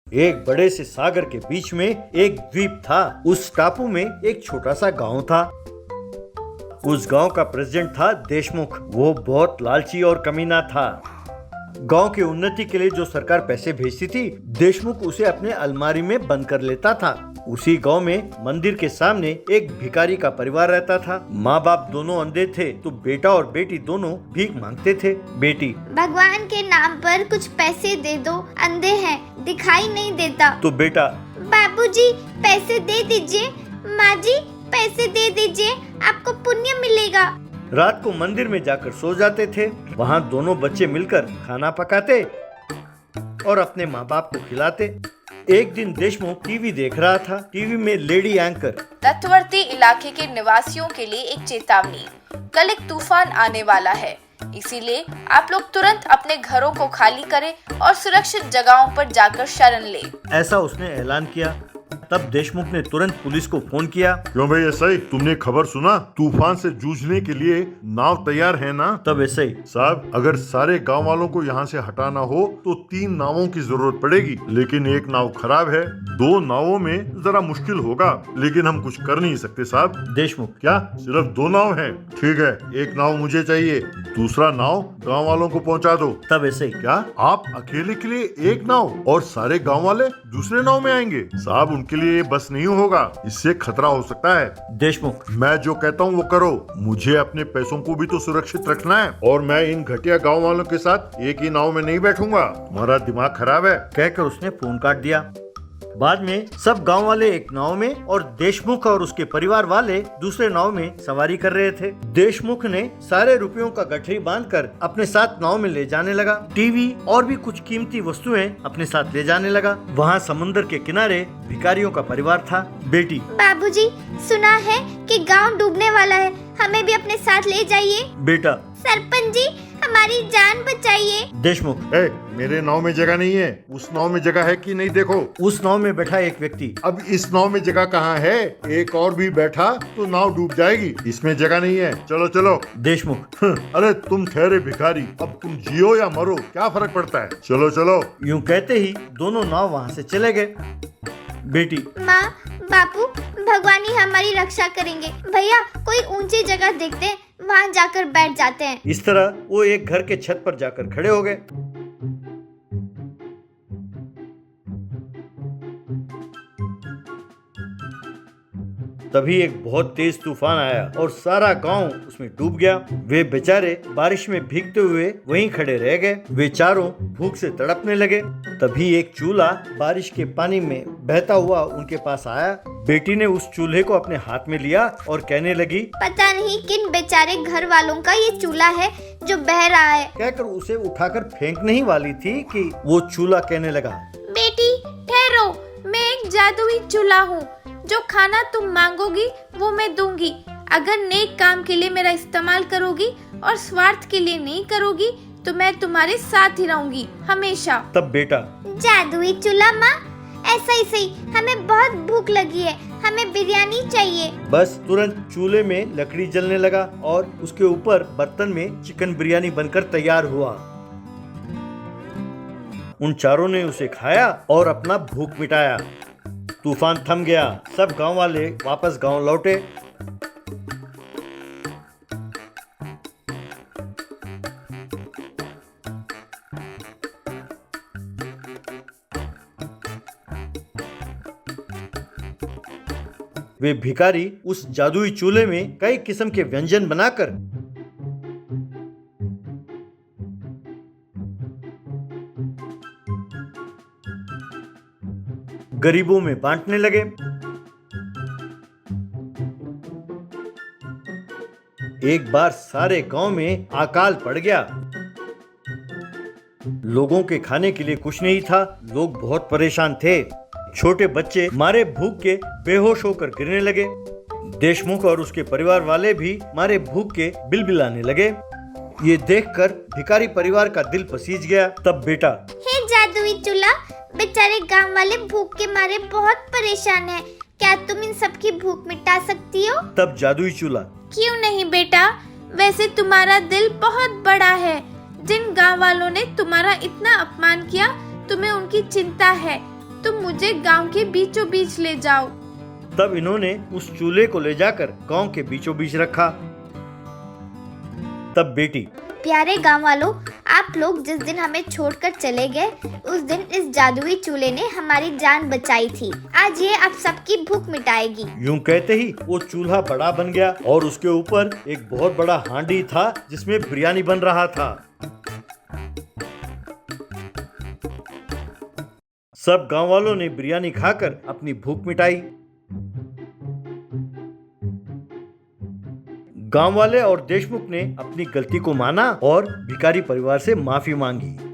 एक बड़े से सागर के बीच में एक द्वीप था। उस टापू में एक छोटा सा गांव था। उस गांव का प्रेसिडेंट था देशमुख। वो बहुत लालची और कमीना था। गांव की उन्नति के लिए जो सरकार पैसे भेजती थी, देशमुख उसे अपने अलमारी में बंद कर लेता था। उसी गांव में मंदिर के सामने एक भिखारी का परिवार रहता था। माँ बाप दोनों अंधे थे, तो बेटा और बेटी दोनों भीख मांगते थे। बेटी, भगवान के नाम पर कुछ पैसे दे दो, अंधे हैं, दिखाई नहीं देता। तो बेटा, बाबूजी पैसे दे दीजिए, माँ जी पैसे दे दीजिए, आपको पुण्य मिलेगा। रात को मंदिर में जाकर सो जाते थे। वहाँ दोनों बच्चे मिलकर खाना पकाते और अपने माँ बाप को खिलाते। एक दिन देशमुख टीवी देख रहा था। टीवी में लेडी एंकर तटवर्ती इलाके के निवासियों के लिए एक चेतावनी, कल एक तूफान आने वाला है, इसीलिए आप लोग तुरंत अपने घरों को खाली करें और सुरक्षित जगहों पर जाकर शरण लें। ऐसा उसने ऐलान किया। तब देशमुख ने तुरंत पुलिस को फोन किया। क्यों भाई, ऐसा ही? तुमने खबर सुना? तूफान से जूझने के लिए नाव तैयार है ना? तब ऐसे ही साहब, अगर सारे गांव वालों को यहाँ से हटाना हो तो 3 नावों की जरूरत पड़ेगी, लेकिन एक नाव खराब है। 2 नावों में जरा मुश्किल होगा, लेकिन हम कुछ कर नहीं सकते साहब। देशमुख, क्या सिर्फ 2 नाव हैं? ठीक है, एक नाव मुझे चाहिए, दूसरा नाव गांव वालों को पहुंचा दो। तब ऐसे ही क्या आप अकेले के लिए एक नाव और सारे गांव वाले दूसरे नाव में आएंगे? साहब, उनके लिए ये बस नहीं होगा, इससे खतरा हो सकता है। देशमुख, मैं जो कहता हूँ वो करो, मुझे अपने पैसों को भी तो सुरक्षित रखना है, और मैं इन घटिया गांव वालों के साथ एक ही नाव में नहीं बैठूंगा। तुम्हारा दिमाग खराब है। कहकर उसने फोन काट दिया। बाद में सब गांव वाले एक नाव में और देशमुख और उसके परिवार वाले दूसरे नाव में सवारी कर रहे थे। देशमुख ने सारे रुपयों का गठरी बांधकर अपने साथ नाव में ले जाने लगा। टीवी और भी कुछ कीमती वस्तुएं अपने साथ ले जाने लगा। वहाँ समुद्र के किनारे भिखारियों का परिवार था। बेटी, बाबूजी सुना है कि गांव डूबने वाला है, हमें भी अपने साथ ले जाइए। बेटा, सरपंच जी हमारी जान बचाइए। देशमुख, मेरे नाव में जगह नहीं है, उस नाव में जगह है कि नहीं देखो। उस नाव में बैठा एक व्यक्ति। अब इस नाव में जगह कहाँ है? एक और भी बैठा तो नाव डूब जाएगी, इसमें जगह नहीं है। चलो चलो। देशमुख, अरे तुम ठहरे भिखारी, अब तुम जियो या मरो, क्या फर्क पड़ता है? चलो चलो। यूं कहते ही दोनों नाव वहाँ से चले गए। बेटी, माँ, बापू, भगवान ही हमारी रक्षा करेंगे। भैया कोई ऊंची जगह देखते हैं, वहाँ जाकर बैठ जाते हैं। इस तरह वो एक घर के छत पर जाकर खड़े हो गए। तभी एक बहुत तेज तूफान आया और सारा गांव उसमें डूब गया। वे बेचारे बारिश में भीगते हुए वहीं खड़े रह गए। वे चारों भूख से तड़पने लगे। तभी एक चूल्हा बारिश के पानी में बहता हुआ उनके पास आया। बेटी ने उस चूल्हे को अपने हाथ में लिया और कहने लगी, पता नहीं किन बेचारे घर वालों का ये चूल्हा है जो बह रहा है। कहकर उसे उठाकर फेंकने ही वाली थी कि वो चूल्हा कहने लगा, बेटी ठहरो, मैं एक जादुई चूल्हा हूँ, जो खाना तुम मांगोगी वो मैं दूंगी। अगर नेक काम के लिए मेरा इस्तेमाल करोगी और स्वार्थ के लिए नहीं करोगी तो मैं तुम्हारे साथ ही रहूंगी हमेशा। तब बेटा, जादुई चूल्हा माँ, ऐसा ही सही, हमें बहुत भूख लगी है, हमें बिरयानी चाहिए। बस तुरंत चूल्हे में लकड़ी जलने लगा और उसके ऊपर बर्तन में चिकन बिरयानी बनकर तैयार हुआ। उन चारों ने उसे खाया और अपना भूख मिटाया। तूफान थम गया। सब गांव वाले वापस गांव लौटे। वे भिखारी उस जादुई चूल्हे में कई किस्म के व्यंजन बनाकर गरीबों में बांटने लगे। एक बार सारे गांव में अकाल पड़ गया। लोगों के खाने के लिए कुछ नहीं था। लोग बहुत परेशान थे। छोटे बच्चे मारे भूख के बेहोश होकर गिरने लगे। देशमुख और उसके परिवार वाले भी मारे भूख के बिलबिलाने लगे। ये देखकर भिखारी परिवार का दिल पसीज गया। तब बेटा, हे जादुई चूल्हा, बेचारे गांव वाले भूख के मारे बहुत परेशान हैं। क्या तुम इन सब की भूख मिटा सकती हो? तब जादुई चूल्हा, क्यों नहीं बेटा, वैसे तुम्हारा दिल बहुत बड़ा है। जिन गांव वालों ने तुम्हारा इतना अपमान किया, तुम्हें उनकी चिंता है। तुम मुझे गांव के बीचों बीच ले जाओ। तब इन्होंने उस चूल्हे को ले जाकर गांव के बीचों बीच रखा। तब बेटी, प्यारे गांव वालों, आप लोग जिस दिन हमें छोड़कर चले गए उस दिन इस जादुई चूल्हे ने हमारी जान बचाई थी। आज ये आप सबकी भूख मिटाएगी। यूं कहते ही वो चूल्हा बड़ा बन गया और उसके ऊपर एक बहुत बड़ा हांडी था जिसमें बिरयानी बन रहा था। सब गांव वालों ने बिरयानी खाकर अपनी भूख मिटाई। गांव वाले और देशमुख ने अपनी गलती को माना और भिखारी परिवार से माफी मांगी।